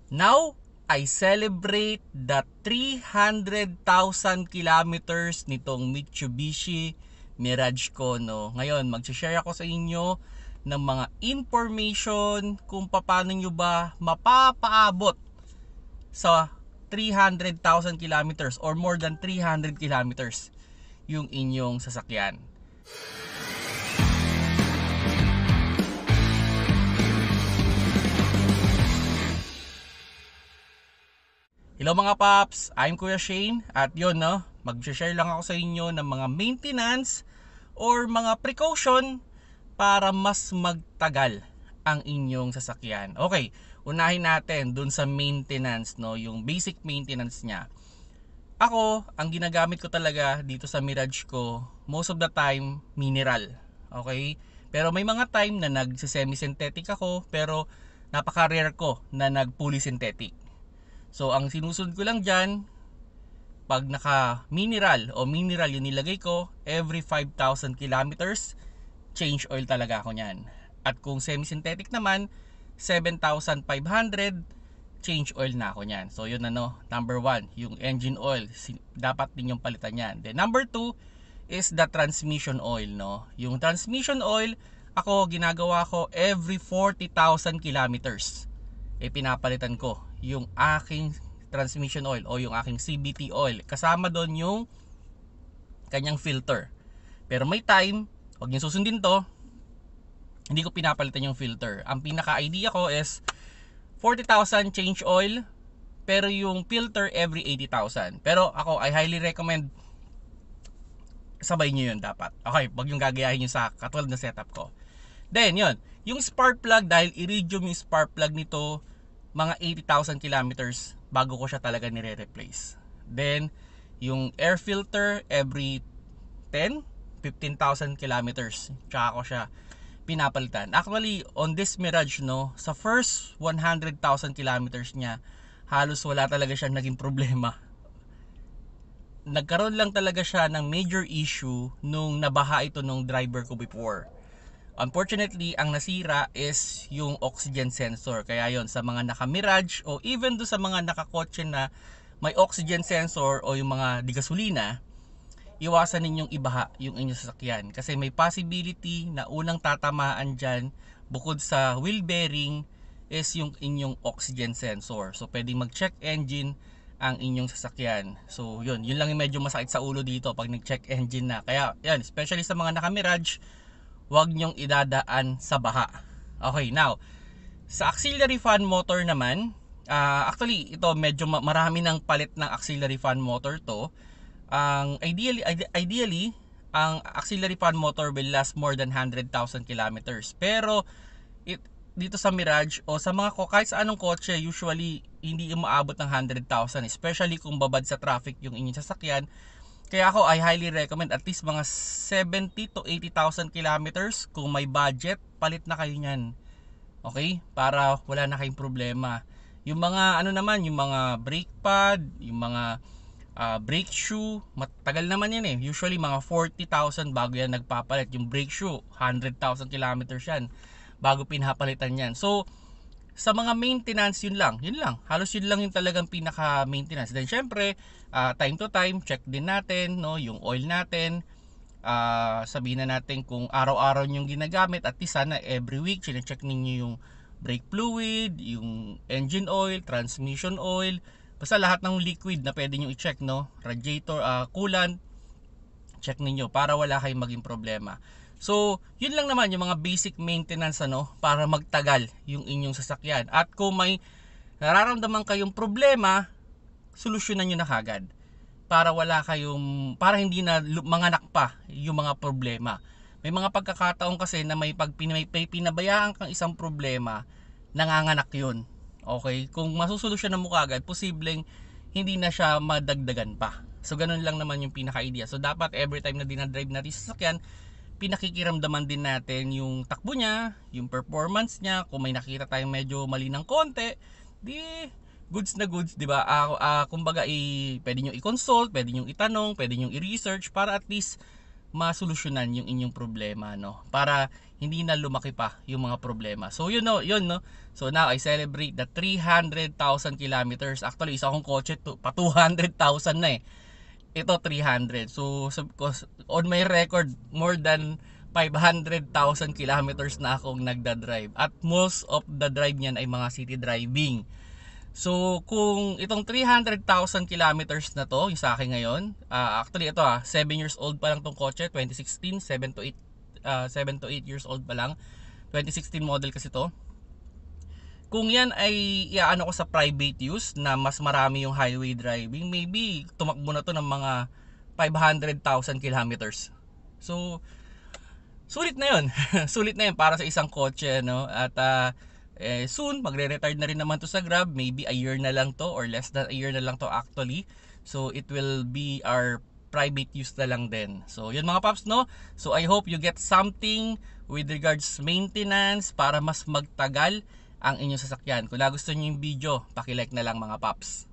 Now, I celebrate the 300,000 kilometers nitong Mitsubishi Mirage ko, no. Ngayon, mag-share ako sa inyo ng mga information kung paano nyo ba mapapaabot sa 300,000 kilometers or more than 300 kilometers yung inyong sasakyan. Hello mga paps, I'm Kuya Shane at yun no, mag-share lang ako sa inyo ng mga maintenance or mga precaution para mas magtagal ang inyong sasakyan. Okay, unahin natin dun sa maintenance, no, yung basic maintenance niya. Ako, ang ginagamit ko talaga dito sa Mirage ko, most of the time, mineral. Okay? Pero may mga time na nag-semi-synthetic ako, pero napaka-rare ko na nag-fully synthetic. So, ang sinusunod ko lang dyan, pag naka-mineral o mineral yung nilagay ko, every 5,000 kilometers, change oil talaga ako nyan. At kung semi-synthetic naman, 7,500, change oil na ako nyan. So, yun ano, number 1, yung engine oil, dapat din yung palitan yan. Then, number 2 is the transmission oil, no? Yung transmission oil, ako, ginagawa ko every 40,000 kilometers. Pinapalitan ko yung aking transmission oil o yung aking CVT oil. Kasama doon yung kanyang filter. Pero may time, huwag niyo susundin to, hindi ko pinapalitan yung filter. Ang pinaka-idea ko is 40,000 change oil, pero yung filter every 80,000. Pero ako, I highly recommend sabay nyo yun dapat. Okay, wag yung gagayahin nyo sa katulad na setup ko. Then, yun. Yung spark plug, dahil iridium yung spark plug nito, mga 80,000 kilometers bago ko siya talaga nire-replace. Then, yung air filter every 15,000 kilometers. Tsaka ko siya pinapalitan. Actually, on this Mirage, no, sa first 100,000 kilometers niya, halos wala talaga siya naging problema. Nagkaroon lang talaga siya ng major issue nung nabaha ito nung driver ko before. Unfortunately, ang nasira is yung oxygen sensor. Kaya yon, sa mga naka-Mirage o even do sa mga nakakotse na may oxygen sensor o yung mga di gasolina, iwasan ninyong ibaha yung inyong sasakyan. Kasi may possibility na unang tatamaan dyan, bukod sa wheel bearing, is yung inyong oxygen sensor. So, pwedeng mag-check engine ang inyong sasakyan. So, yun lang yung medyo masakit sa ulo dito pag nag-check engine na. Kaya, yan, especially sa mga naka-Mirage, huwag nyong idadaan sa baha. Okay, now, sa auxiliary fan motor naman, actually, ito medyo marami ng palit ng auxiliary fan motor to. Ang ideally, ang auxiliary fan motor will last more than 100,000 kilometers. Pero, dito sa Mirage o sa mga kahit sa anong kotse, usually, hindi umaabot ng 100,000. Especially kung babad sa traffic yung inyong sasakyan. Kaya ako, I highly recommend at least mga 70 to 80,000 kilometers. Kung may budget, palit na kayo nyan. Okay? Para wala na kayong problema. Yung mga ano naman, yung mga brake pad, yung mga brake shoe, matagal naman yan eh. Usually mga 40,000 bago yan nagpapalit. Yung brake shoe, 100,000 kilometers yan bago pinapalitan yan. So, sa mga maintenance, yun lang. Halos yun lang yung talagang pinaka maintenance. Then syempre, time to time check din natin, no, yung oil natin. Sabihin na natin kung araw-araw yung ginagamit, at least sana every week check ninyo yung brake fluid, yung engine oil, transmission oil, basta lahat ng liquid na pwede nyo i-check, no, radiator, coolant, check ninyo para wala kayong maging problema. So, yun lang naman yung mga basic maintenance, ano, para magtagal yung inyong sasakyan. At kung may nararamdaman kayong problema, solusyonan nyo na kagad. Para hindi na manganak pa yung mga problema. May mga pagkakataon kasi na may pinabayaan kang isang problema, nanganganak yun. Okay? Kung masusolusyonan mo kagad, posibleng hindi na siya madagdagan pa. So, ganun lang naman yung pinaka-idea. So, dapat every time na dinadrive natin sa sasakyan, pinakikiramdaman din natin yung takbo niya, yung performance niya. Kung may nakita tayong medyo mali ng konti, di goods na goods, di ba? Kumbaga, pwede nyo i-consult, pwede nyo itanong, pwede nyo i-research para at least masolusyonan yung inyong problema, no? Para hindi na lumaki pa yung mga problema. So yun no. So now I celebrate the 300,000 kilometers. Actually, isa kong kotse pa 200,000 na eh. Ito 300. So on my record, more than 500,000 kilometers na akong nagda-drive. At most of the drive niyan ay mga city driving. So kung itong 300,000 kilometers na to, yung sa akin ngayon, actually ito 7 years old pa lang tong kotse, 2016, 7 to 8 years old pa lang. 2016 model kasi to. Kung yan ay iaano ko sa private use na mas marami yung highway driving, maybe tumakbo na to ng mga 500,000 kilometers. So sulit na yun. Sulit na yun para sa isang kotse, no? At soon magre-retire na rin naman to sa Grab. Maybe a year na lang to or less than a year na lang to actually. So it will be our private use na lang din. So yun mga paps, no? So I hope you get something with regards maintenance para mas magtagal ang inyong sasakyan. Kung nagustuhan niyo yung video, paki-like na lang mga paps.